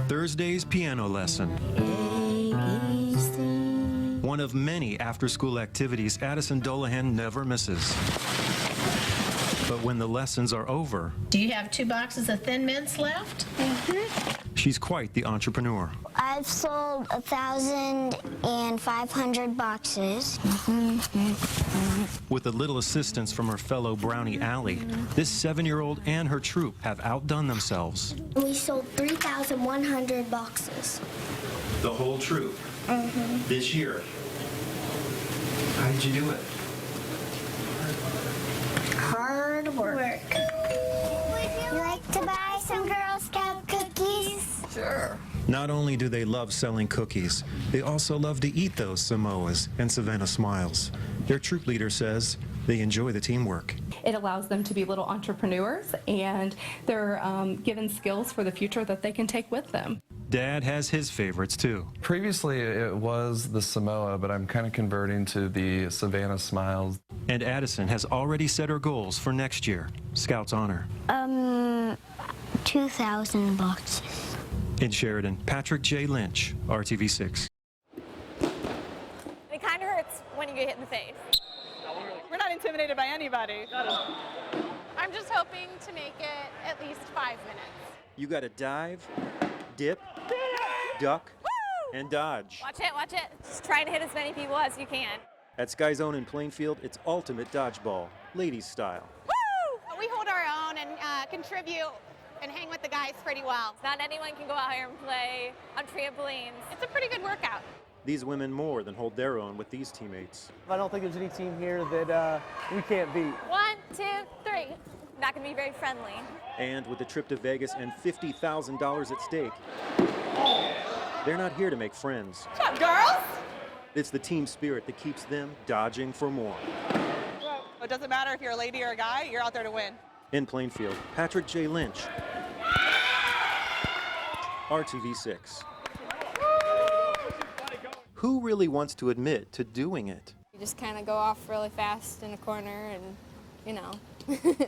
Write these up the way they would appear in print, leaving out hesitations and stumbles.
Thursday's piano lesson. One of many after-school activities Addison Dolahan never misses. But when the lessons are over... Do you have 2 boxes of Thin Mints left? She's quite the entrepreneur. I've sold 1,500 boxes. With a little assistance from her fellow Brownie Allie, this 7-year-old and her troupe have outdone themselves. We sold 3,100 boxes. The whole troupe? This year? How did you do it? Hard work. Would you like to buy some Girl Scout cookies? Sure. Not only do they love selling cookies, they also love to eat those Samoas and Savannah Smiles. Their troop leader says they enjoy the teamwork. It allows them to be little entrepreneurs, and they're given skills for the future that they can take with them. Dad has his favorites, too. Previously, it was the Samoa, but I'm kind of converting to the Savannah Smiles. And Addison has already set her goals for next year. Scouts honor. 2,000 boxes. In Sheridan, Patrick J. Lynch, RTV6. It kind of hurts when you get hit in the face. We're not intimidated by anybody. I'm just hoping to make it at least 5 minutes. You got to dive, dip, duck, and dodge. Watch it, watch it. Just trying to hit as many people as you can. At Sky Zone in Plainfield, it's ultimate dodgeball, ladies style. Woo! We hold our own and contribute and hang with the guys pretty well. Not anyone can go out here and play on trampolines. It's a pretty good workout. These women more than hold their own with these teammates. I don't think there's any team here that we can't beat. 1, 2, 3. Not going to be very friendly. And with the trip to Vegas and $50,000 at stake, they're not here to make friends. What's up, girls? It's the team spirit that keeps them dodging for more. It doesn't matter if you're a lady or a guy, you're out there to win. In Plainfield, Patrick J. Lynch, RTV6. Who really wants to admit to doing it? You just kind of go off really fast in a corner and, you know.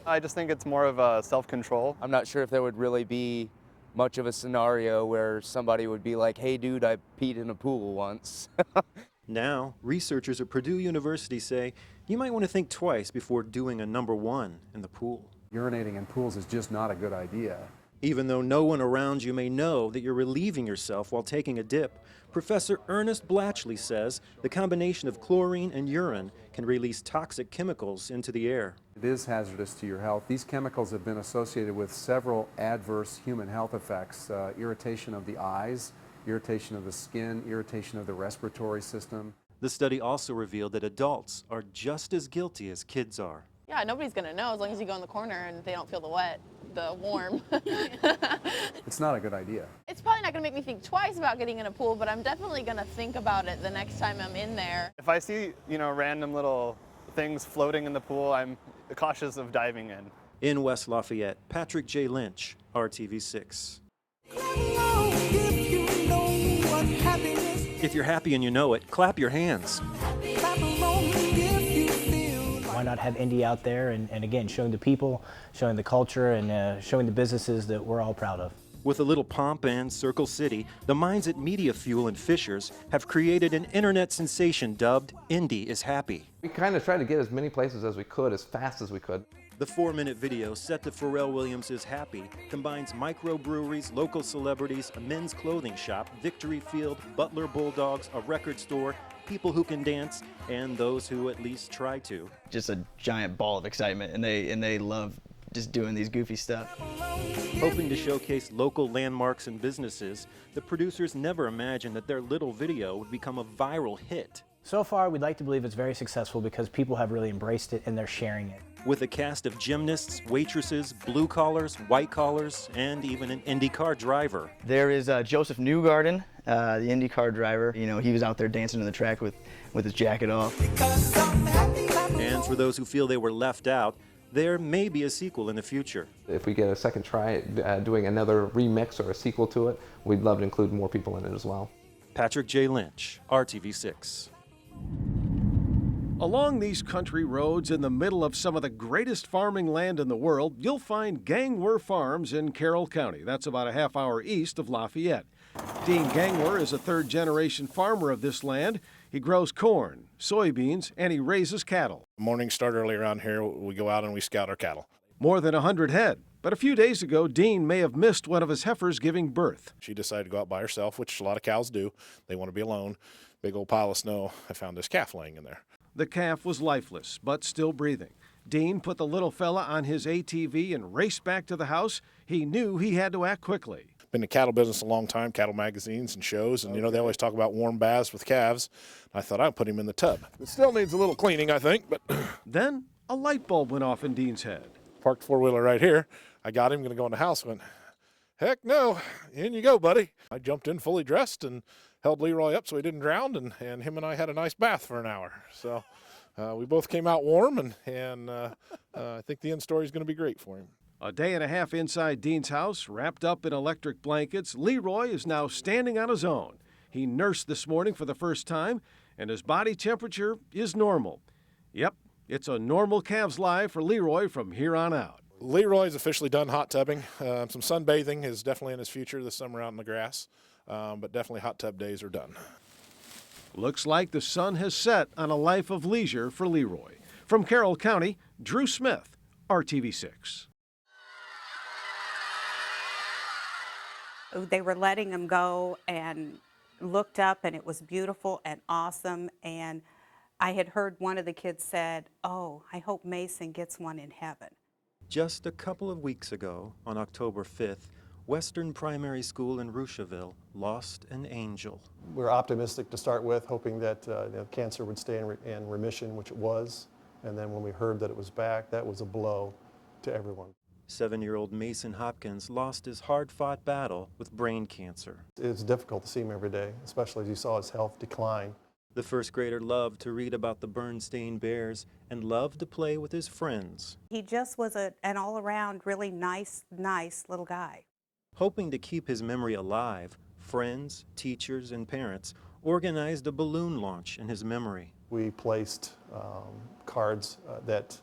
I just think it's more of self-control. I'm not sure if there would really be much of a scenario where somebody would be like, hey dude, I peed in a pool once. Now, researchers at Purdue University say you might want to think twice before doing a #1 in the pool. Urinating in pools is just not a good idea. Even though no one around you may know that you're relieving yourself while taking a dip, Professor Ernest Blatchley says the combination of chlorine and urine can release toxic chemicals into the air. It is hazardous to your health. These chemicals have been associated with several adverse human health effects, irritation of the eyes, irritation of the skin, irritation of the respiratory system. The study also revealed that adults are just as guilty as kids are. Yeah, nobody's going to know as long as you go in the corner and they don't feel the warm. It's not a good idea. It's probably not going to make me think twice about getting in a pool, but I'm definitely going to think about it the next time I'm in there. If I see, random little things floating in the pool, I'm cautious of diving in. In West Lafayette, Patrick J. Lynch, RTV6. If you're happy and you know it, clap your hands. Why not have Indy out there and again, showing the people, showing the culture, and showing the businesses that we're all proud of. With a little pomp and Circle City, the minds at Media Fuel and Fishers have created an internet sensation dubbed Indy is Happy. We kind of tried to get as many places as we could, as fast as we could. The 4-minute video set to Pharrell Williams is Happy combines microbreweries, local celebrities, a men's clothing shop, Victory Field, Butler Bulldogs, a record store, people who can dance, and those who at least try to. Just a giant ball of excitement, and they love just doing these goofy stuff. Hoping to showcase local landmarks and businesses, the producers never imagined that their little video would become a viral hit. So far, we'd like to believe it's very successful because people have really embraced it and they're sharing it. With a cast of gymnasts, waitresses, blue collars, white collars, and even an IndyCar driver. There is Joseph Newgarden, the IndyCar driver. He was out there dancing on the track with his jacket off. And for those who feel they were left out, there may be a sequel in the future. If we get a second try at doing another remix or a sequel to it, we'd love to include more people in it as well. Patrick J. Lynch, RTV6. Along these country roads in the middle of some of the greatest farming land in the world, you'll find Gangwer Farms in Carroll County. That's about a half hour east of Lafayette. Dean Gangwer is a third-generation farmer of this land. He grows corn, soybeans, and he raises cattle. Mornings start early around here. We go out and we scout our cattle. More than 100 head. But a few days ago, Dean may have missed one of his heifers giving birth. She decided to go out by herself, which a lot of cows do. They want to be alone. Big old pile of snow. I found this calf laying in there. The calf was lifeless, but still breathing. Dean put the little fella on his ATV and raced back to the house. He knew he had to act quickly. Been in the cattle business a long time, cattle magazines and shows, and they always talk about warm baths with calves. I thought I'd put him in the tub. It still needs a little cleaning, I think, but... Then a light bulb went off in Dean's head. Parked four-wheeler right here. I got him, going to go in the house, went, heck no, in you go, buddy. I jumped in fully dressed and held Leroy up so he didn't drown, and him and I had a nice bath for an hour. So we both came out warm, and I think the end story is going to be great for him. A day and a half inside Dean's house, wrapped up in electric blankets, Leroy is now standing on his own. He nursed this morning for the first time, and his body temperature is normal. Yep, it's a normal calf's life for Leroy from here on out. Leroy's officially done hot tubbing. Some sunbathing is definitely in his future this summer out in the grass, but definitely hot tub days are done. Looks like the sun has set on a life of leisure for Leroy. From Carroll County, Drew Smith, RTV6. They were letting him go and looked up, and it was beautiful and awesome. And I had heard one of the kids said, "Oh, I hope Mason gets one in heaven." Just a couple of weeks ago, on October 5th, Western Primary School in Rocheville lost an angel. We're optimistic to start with, hoping that cancer would stay in remission, which it was. And then when we heard that it was back, that was a blow to everyone. 7-year-old Mason Hopkins lost his hard-fought battle with brain cancer. It's difficult to see him every day, especially as you saw his health decline. The first grader loved to read about the burn-stained bears and loved to play with his friends. He just was an all-around really nice little guy. Hoping to keep his memory alive, friends, teachers, and parents organized a balloon launch in his memory. We placed cards that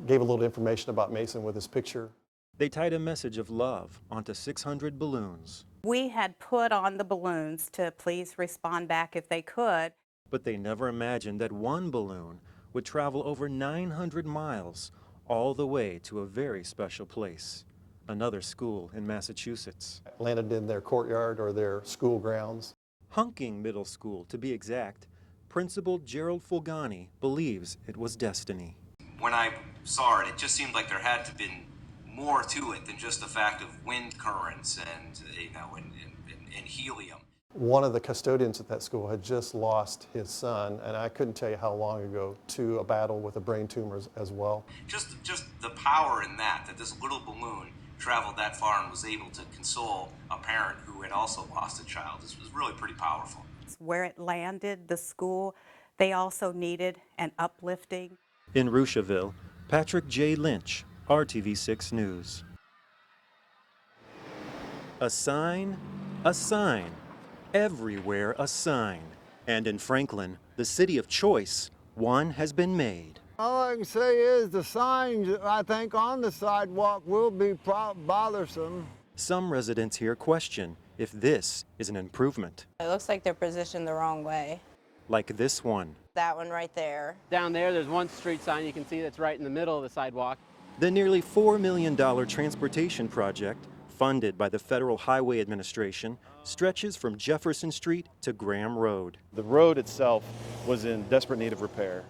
gave a little information about Mason with his picture. They tied a message of love onto 600 balloons. We had put on the balloons to please respond back if they could. But they never imagined that one balloon would travel over 900 miles all the way to a very special place, another school in Massachusetts. Landed in their courtyard or their school grounds. Hunking Middle School, to be exact. Principal Gerald Fulgani believes it was destiny. When I saw it, it just seemed like there had to have been more to it than just the fact of wind currents and, and helium. One of the custodians at that school had just lost his son, and I couldn't tell you how long ago, to a battle with a brain tumor as well. Just the power in that this little balloon traveled that far and was able to console a parent who had also lost a child. This was really pretty powerful. Where it landed, the school, they also needed an uplifting. In Rocheville, Patrick J. Lynch, RTV6 News. A sign, everywhere a sign. And in Franklin, the city of choice, one has been made. All I can say is the signs, I think, on the sidewalk will be bothersome. Some residents here question if this is an improvement. It looks like they're positioned the wrong way. Like this one. That one right there. Down there's one street sign you can see that's right in the middle of the sidewalk. The nearly $4 million transportation project, funded by the Federal Highway Administration, stretches from Jefferson Street to Graham Road. The road itself was in desperate need of repair.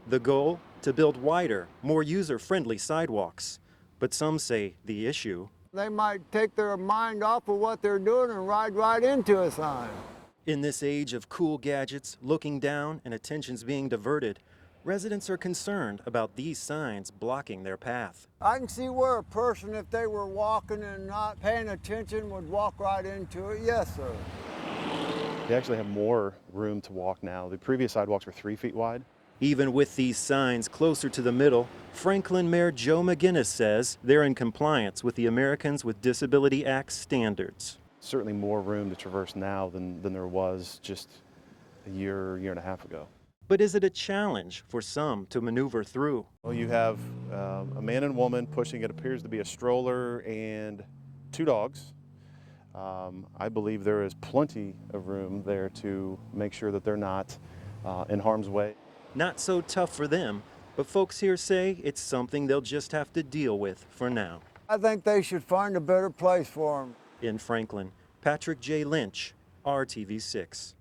The goal? To build wider, more user-friendly sidewalks. But some say the issue. They might take their mind off of what they're doing and ride right into a sign. In this age of cool gadgets, looking down and attention's being diverted, residents are concerned about these signs blocking their path. I can see where a person, if they were walking and not paying attention, would walk right into it. Yes, sir. They actually have more room to walk now. The previous sidewalks were 3 feet wide. Even with these signs closer to the middle, Franklin Mayor Joe McGinnis says they're in compliance with the Americans with Disability Act standards. Certainly more room to traverse now than there was just a year and a half ago. But is it a challenge for some to maneuver through? Well, you have a man and woman pushing it appears to be a stroller and 2 dogs. I believe there is plenty of room there to make sure that they're not in harm's way. Not so tough for them, but folks here say it's something they'll just have to deal with for now. I think they should find a better place for them. In Franklin, Patrick J. Lynch, RTV6.